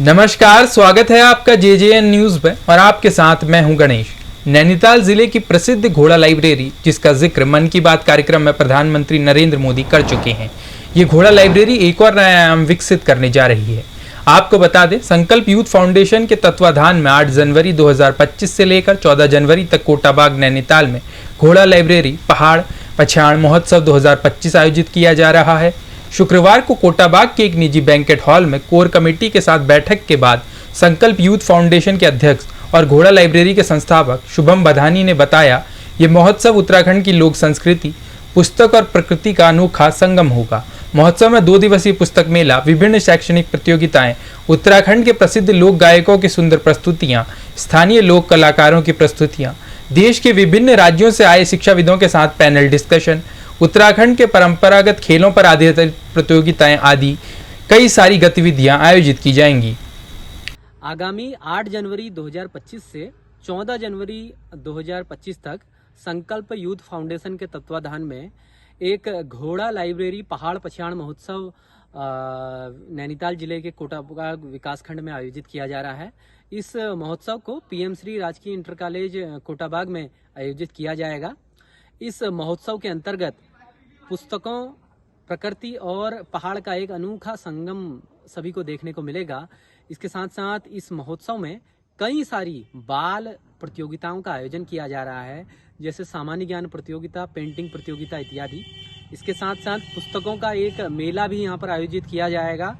नमस्कार, स्वागत है आपका जेजेएन न्यूज पे और आपके साथ मैं हूं गणेश। नैनीताल जिले की प्रसिद्ध घोड़ा लाइब्रेरी, जिसका जिक्र मन की बात कार्यक्रम में प्रधानमंत्री नरेंद्र मोदी कर चुके हैं, ये घोड़ा लाइब्रेरी एक और नया आयाम विकसित करने जा रही है। आपको बता दें, संकल्प यूथ फाउंडेशन के तत्वाधान में 8 जनवरी 2025 से लेकर 14 जनवरी तक कोटाबाग नैनीताल में घोड़ा लाइब्रेरी पहाड़ पछाड़ महोत्सव 2025 आयोजित किया जा रहा है। शुक्रवार को कोटाबाग के एक निजी बैंकेट हॉल में कोर कमेटी के साथ बैठक के बाद संकल्प यूथ फाउंडेशन के अध्यक्ष और घोड़ा लाइब्रेरी के संस्थापक शुभम बधानी ने बताया, ये महोत्सव उत्तराखंड की लोक संस्कृति, पुस्तक और प्रकृति का अनोखा संगम होगा। महोत्सव में 2 दिवसीय पुस्तक मेला, विभिन्न शैक्षणिक प्रतियोगिताएं, उत्तराखंड के प्रसिद्ध लोक गायकों की सुंदर प्रस्तुतियां, स्थानीय लोक कलाकारों की प्रस्तुतियां, देश के विभिन्न राज्यों से आए शिक्षाविदों के साथ पैनल डिस्कशन, उत्तराखंड के परंपरागत खेलों पर आधारित प्रतियोगिताएं आदि कई सारी गतिविधियां आयोजित की जाएंगी। आगामी 8 जनवरी 2025 से 14 जनवरी 2025 तक संकल्प यूथ फाउंडेशन के तत्वाधान में एक घोड़ा लाइब्रेरी पहाड़ पछाड़ महोत्सव नैनीताल जिले के कोटाबाग विकासखंड में आयोजित किया जा रहा है। इस महोत्सव को पीएम श्री राजकीय इंटर कॉलेज कोटाबाग में आयोजित किया जाएगा। इस महोत्सव के अंतर्गत पुस्तकों, प्रकृति और पहाड़ का एक अनोखा संगम सभी को देखने को मिलेगा। इसके साथ साथ इस महोत्सव में कई सारी बाल प्रतियोगिताओं का आयोजन किया जा रहा है, जैसे सामान्य ज्ञान प्रतियोगिता, पेंटिंग प्रतियोगिता इत्यादि। इसके साथ साथ पुस्तकों का एक मेला भी यहाँ पर आयोजित किया जाएगा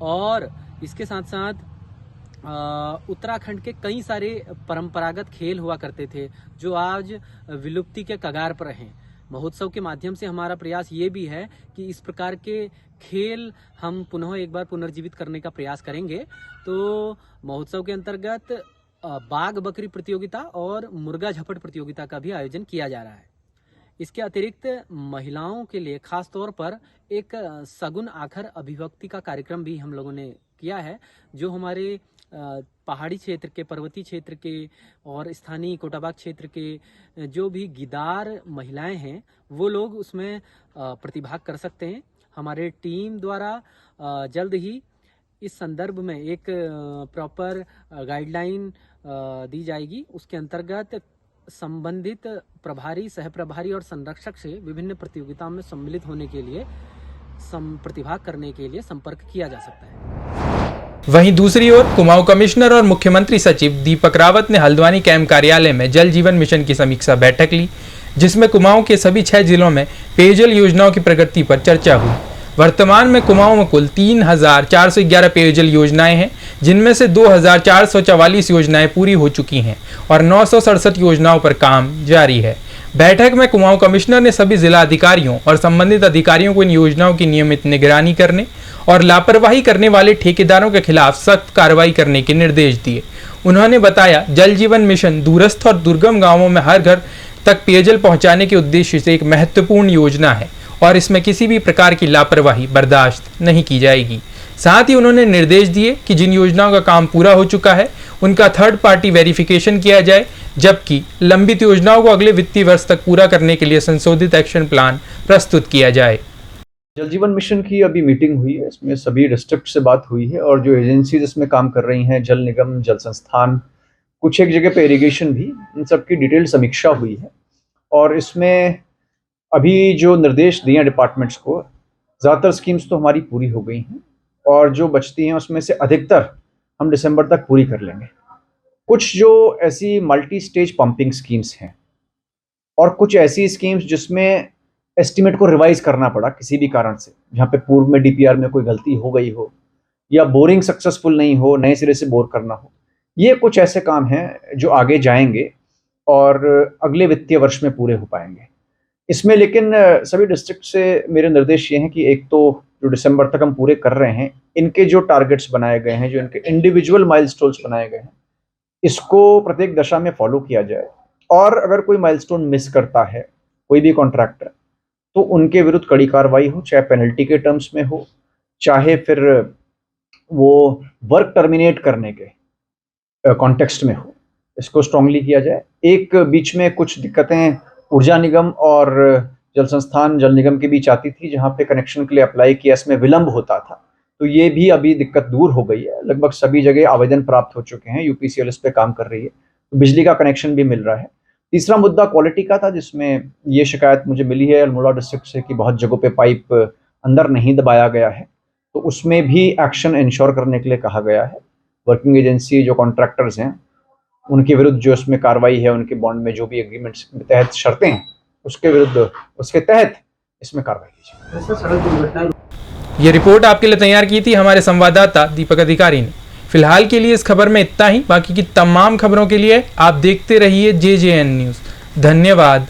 और इसके साथ साथ उत्तराखंड के कई सारे परंपरागत खेल हुआ करते थे जो आज विलुप्ति के कगार पर हैं। महोत्सव के माध्यम से हमारा प्रयास ये भी है कि इस प्रकार के खेल हम पुनः एक बार पुनर्जीवित करने का प्रयास करेंगे। तो महोत्सव के अंतर्गत बाघ बकरी प्रतियोगिता और मुर्गा झपट प्रतियोगिता का भी आयोजन किया जा रहा है। इसके अतिरिक्त महिलाओं के लिए खास तौर पर एक सगुन आखर अभिव्यक्ति का कार्यक्रम भी हम लोगों ने किया है, जो हमारे पहाड़ी क्षेत्र के, पर्वतीय क्षेत्र के और स्थानीय कोटाबाग क्षेत्र के जो भी गिदार महिलाएं हैं वो लोग उसमें प्रतिभाग कर सकते हैं। हमारे टीम द्वारा जल्द ही इस संदर्भ में एक प्रॉपर गाइडलाइन दी जाएगी। उसके अंतर्गत संबंधित प्रभारी, सह प्रभारी और संरक्षक से विभिन्न प्रतियोगिताओं में सम्मिलित होने के लिए, प्रतिभाग करने के लिए संपर्क किया जा सकता है। वहीं दूसरी ओर कुमाऊं कमिश्नर और मुख्यमंत्री सचिव दीपक रावत ने हल्द्वानी कैंप कार्यालय में जल जीवन मिशन की समीक्षा बैठक ली, जिसमें कुमाऊं के सभी 6 जिलों में पेयजल योजनाओं की प्रगति पर चर्चा हुई। वर्तमान में कुमाऊं में कुल 3,411 पेयजल योजनाएं हैं, जिनमें से 2,444 योजनाएं पूरी हो चुकी हैं और 967 योजनाओं पर काम जारी है। बैठक में कुमाऊं कमिश्नर ने सभी जिला अधिकारियों और संबंधित अधिकारियों को इन योजनाओं की नियमित निगरानी करने और लापरवाही करने वाले ठेकेदारों के खिलाफ सख्त कार्रवाई करने के निर्देश दिए। उन्होंने बताया, जल जीवन मिशन दूरस्थ और दुर्गम गांवों में हर घर तक पेयजल पहुंचाने के उद्देश्य से एक महत्वपूर्ण योजना है और इसमें किसी भी प्रकार की लापरवाही बर्दाश्त नहीं की जाएगी। साथ ही उन्होंने निर्देश दिए कि जिन योजनाओं का काम पूरा हो चुका है उनका थर्ड पार्टी वेरिफिकेशन किया जाए, जबकि लंबित योजनाओं को अगले वित्तीय वर्ष तक पूरा करने के लिए संशोधित एक्शन प्लान प्रस्तुत किया जाए। जल जीवन मिशन की अभी मीटिंग हुई है, इसमें सभी डिस्ट्रिक्ट से बात हुई है और जो एजेंसीज इसमें काम कर रही हैं, जल निगम, जल संस्थान, कुछ एक जगह पे इरिगेशन भी, इन सब की डिटेल समीक्षा हुई है। और इसमें अभी जो निर्देश दिए हैं डिपार्टमेंट्स को, ज़्यादातर स्कीम्स तो हमारी पूरी हो गई हैं और जो बचती हैं उसमें से अधिकतर हम दिसंबर तक पूरी कर लेंगे। कुछ जो ऐसी मल्टी स्टेज पंपिंग स्कीम्स हैं और कुछ ऐसी स्कीम्स जिसमें एस्टिमेट को रिवाइज करना पड़ा किसी भी कारण से, जहाँ पे पूर्व में डीपीआर में कोई गलती हो गई हो या बोरिंग सक्सेसफुल नहीं हो, नए सिरे से बोर करना हो, ये कुछ ऐसे काम हैं जो आगे जाएंगे और अगले वित्तीय वर्ष में पूरे हो पाएंगे। इसमें लेकिन सभी डिस्ट्रिक्ट से मेरे निर्देश ये हैं कि एक तो जो दिसंबर तक हम पूरे कर रहे हैं, इनके जो टारगेट्स बनाए गए हैं, जो इनके इंडिविजुअल माइलस्टोन्स बनाए गए हैं, इसको प्रत्येक दशा में फॉलो किया जाए। और अगर कोई माइलस्टोन मिस करता है, कोई भी कॉन्ट्रैक्टर, तो उनके विरुद्ध कड़ी कार्रवाई हो, चाहे पेनल्टी के टर्म्स में हो, चाहे फिर वो वर्क टर्मिनेट करने के कॉन्टेक्स्ट में हो, इसको स्ट्रांगली किया जाए। एक बीच में कुछ दिक्कतें ऊर्जा निगम और जल संस्थान, जल निगम के बीच आती थी, जहाँ पे कनेक्शन के लिए अप्लाई किया, इसमें विलंब होता था। तो ये भी अभी दिक्कत दूर हो गई है। लगभग सभी जगह आवेदन प्राप्त हो चुके हैं, यूपीसीएल इस पे काम कर रही है, तो बिजली का कनेक्शन भी मिल रहा है। तीसरा मुद्दा क्वालिटी का था, जिसमें ये शिकायत मुझे मिली है अल्मोड़ा डिस्ट्रिक्ट से कि बहुत जगहों पे पाइप अंदर नहीं दबाया गया है, तो उसमें भी एक्शन इंश्योर करने के लिए कहा गया है। वर्किंग एजेंसी जो कॉन्ट्रैक्टर्स हैं उनके विरुद्ध जो इसमें कार्रवाई है, उनके बॉन्ड में जो भी एग्रीमेंट्स के तहत शर्तें हैं उसके विरुद्ध, उसके तहत इसमें कार्रवाई की जाए। ये रिपोर्ट आपके लिए तैयार की थी हमारे संवाददाता दीपक अधिकारी ने। फिलहाल के लिए इस खबर में इतना ही। बाकी की तमाम खबरों के लिए आप देखते रहिए JJN न्यूज़। धन्यवाद।